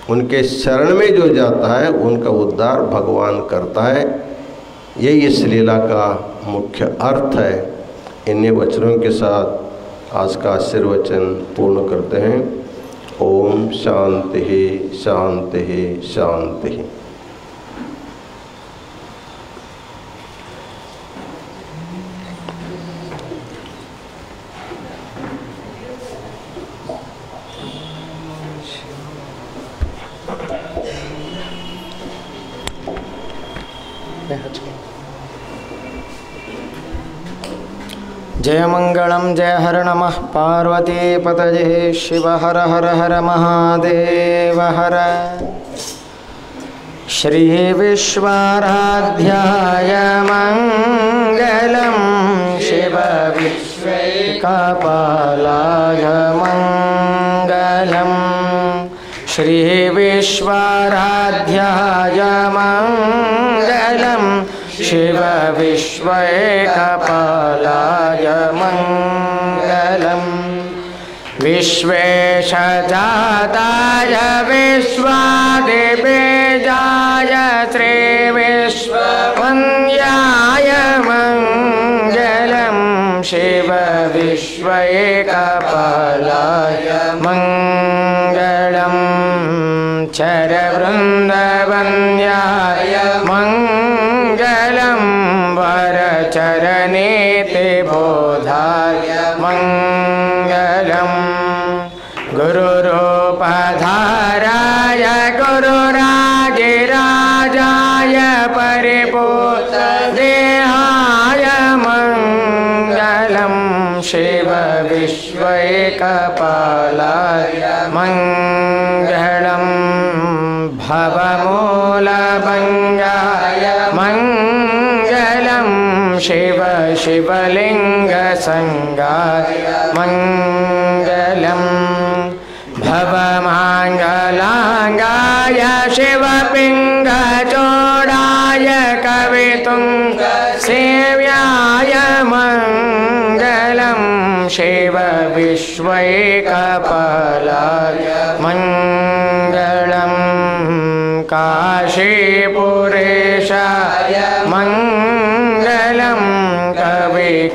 उनके शरण में जो जाता है उनका उद्धार भगवान करता है। यही इस लीला का मुख्य अर्थ है। इन्हीं वचनों के साथ आज का आशीर्वचन पूर्ण करते हैं। ओम शांति शांति शांति। जय मंगलम जय हर नमः पार्वती पतये शिव हर हर हर महादेव हर। श्री विश्वाराध्याय मंगलम शिव विश्वैकपालाय मंगलम। श्री विश्वाराध्याय मंगलम शिव विश्वैकपालाय मंगलम। विश्वेशजाताय विश्वादिबीजाय श्री विश्ववन्द्याय मंगलम शिव विश्वैकपालाय मंगलम। चरवृन्दवन्द्याय मंगलम वरचरणेते बोधाय मंगलम। गुरुरूपधाराय गुरुराजिराजाय परिपूर्णदेहाय मंगलम शिव विश्वैकपालाय मंगलम। भवमूलभङ्गाय मंगलम शिव शिवलिङ्गसंगाय मंगलम। भवमङ्गलाङ्गाय शिवपिङ्गचूडाय कवितुङ्गसेव्याय मंगलम शिव विश्वैकपालाय मंगलम। काशीपुरेशाय मंगलम कविकाशीनाथेशाय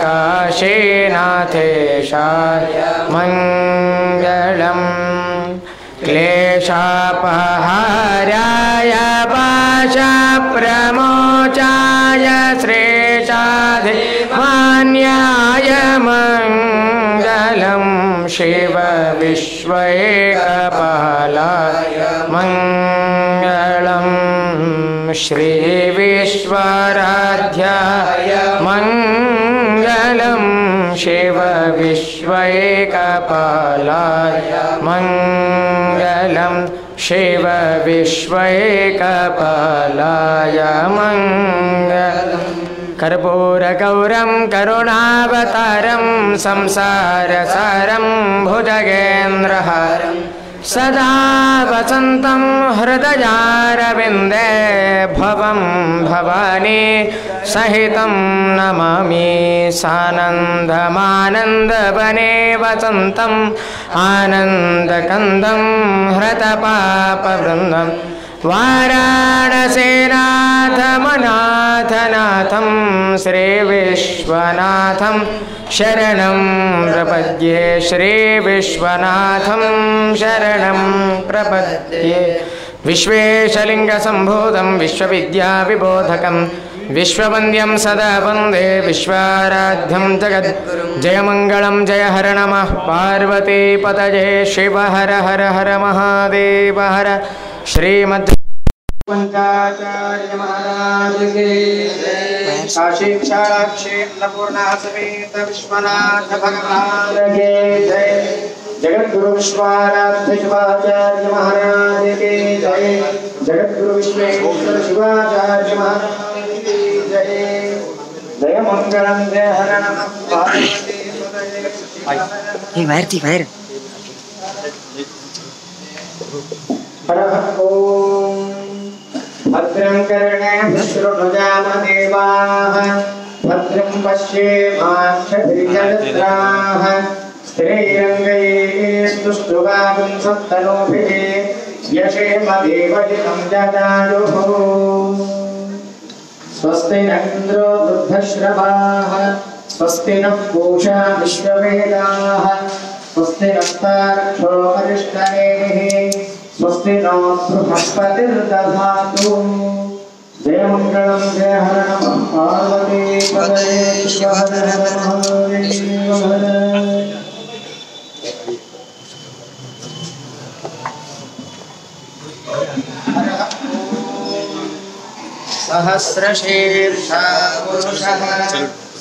मंगलम। क्लेशापहाराय पाशप्रमोचाय श्रेष्ठाधिमान्याय मंगलम शिव विश्वैकपालाय मंगलम। श्री विश्वाराध्याय मंगलम शिव विश्वैकपालाय मंगलम शिव विश्वैकपालाय मंगलम। कर्पूरगौरं करुणावतारं संसारसारं भुजगेन्द्रहारं सदा वसन्तं हृदयारविन्दे भवं भवानी सहितं नमामि। सानन्दमानन्दवने वसन्तम् आनन्दकन्दं हृतपापवृन्दं वाराणसीनाथमनाथनाथं श्रीविश्वनाथं शरणं प्रपद्ये। श्रीविश्वनाथं शरणं प्रपद्ये। विश्वेशलिङ्गसम्भूतं विश्वविद्याविबोधकं विश्ववन्द्यं सदा वन्दे विश्वाराध्यं जगद्गुरुं। जयमङ्गलं जय हर नमः पार्वतीपतये शिव हर हर हर महादेव हर। श्रीमद् पंचाचार्य महाराज के काशी विशालाक्षी अन्नपूर्णा समेत विश्वनाथ भगवान के जय। जगद्गुरु विश्वाराध्य शिवाचार्य महाराज के जय। जगद्गुरु विश्वेश्वर शिवाचार्य महाराज की जय। जय मंगलम जय हर नमः पार्वती पतये। ओम भद्रं कर्णेभिः शृणुयामदेवाः भद्रं पश्येमाक्षभिर्यजत्राः स्त्रीरङ्गैस्तुष्टुवागुंसत्तनूभिः यशेम देवहितं जदायुः। स्वस्ति न इन्द्रो वृद्धश्रवाः स्वस्ति नः पूषा विश्ववेदाः स्वस्ति नस्तार्क्ष्यो अरिष्टनेमिः स्वस्ति नो बृहस्पतिर्दधातु। जय मंगलम जय हर नमः पार्वतीपतये शिव हर हर महादेव हर। सहस्रशीर्षा पुरुषः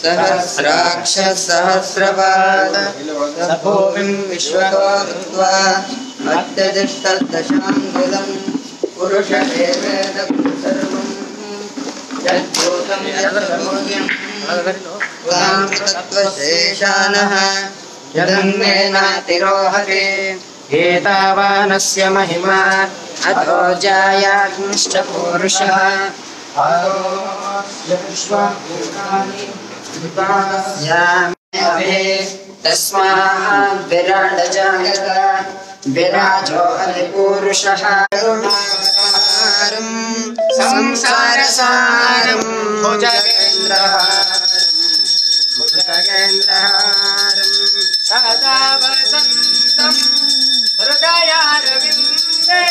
सहस्राक्ष सहस्रपाद भूमिं विश्वतो कृत्वा अत्यतिष्ठदशाङ्गुलं पुरुष एवेदं सर्वं यद्भूतं यद्भव्यं त्वां तत्त्वशेषानः यदन्नेनातिरोहते एतावानस्य महिमा अतो जायाग्निश्च पूरुषः तस्मात् विराडजायत विराजो अधिपूरुषः संसारसारं भुजगेन्द्रहारं सदा वसन्तं हृदयारविन्दे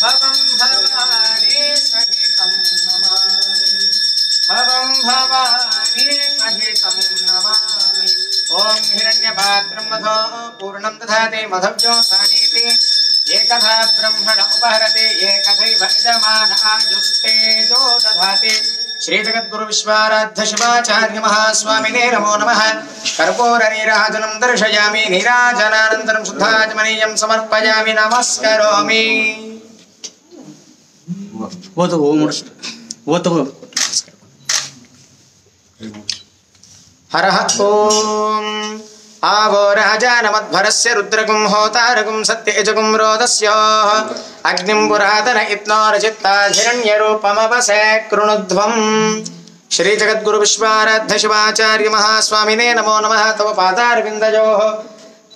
भवं भवानी सहितं नमामि भवं भवानी सहितं नमामि। ॐ हिरण्यपात्रं मधो पूर्णं दधाति मधव्यो सानीति एकधा ब्रह्मण उपहरति एकथैव यजमान आयुस्तेजो दधाति। श्री जगद्गुरु विश्वाराध्य शिवाचार्य महास्वामिने नमो नमः। कर्पूर नीराजनं दर्शयामि नीराजनानन्तरं शुद्धाचमनीयं समर्पयामि नमस्करोमि। हरः ॐ आवो राजानमध्वरस्य रुद्रगुं होतारगुं सत्ययजगुं रोदस्य अग्निं पुरातन इत्नोरचित्ताधिरण्यरूपमवसे कृणुध्वम्। श्री जगद्गुरु विश्वाराध्य शिवाचार्य महास्वामिने नमो नमः। तव पादारविन्दयोः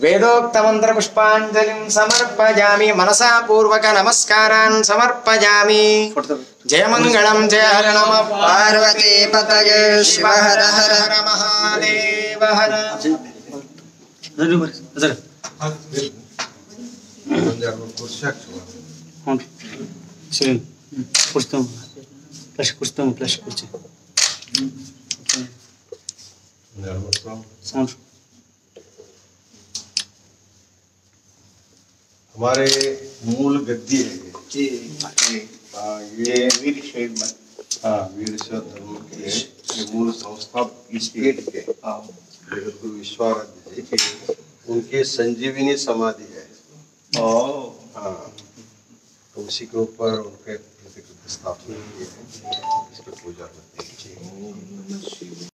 वेदोक्तमन्त्रपुष्पाञ्जलिं समर्पयामि मनसा पूर्वक नमस्कारान् समर्पयामि। जय मंगलम जय हर नम पार्वती पतये शिव हर हर हर महादेव हर। हमारे मूल गद्दी है ये वीरशैव धर्म के ये मूल संस्था स्टेट के जगद्गुरु विश्वाराध्य जी उनके संजीवनी समाधि है। हाँ, तो उसी के ऊपर उनके स्थापना की है, इसकी पूजा करते हैं।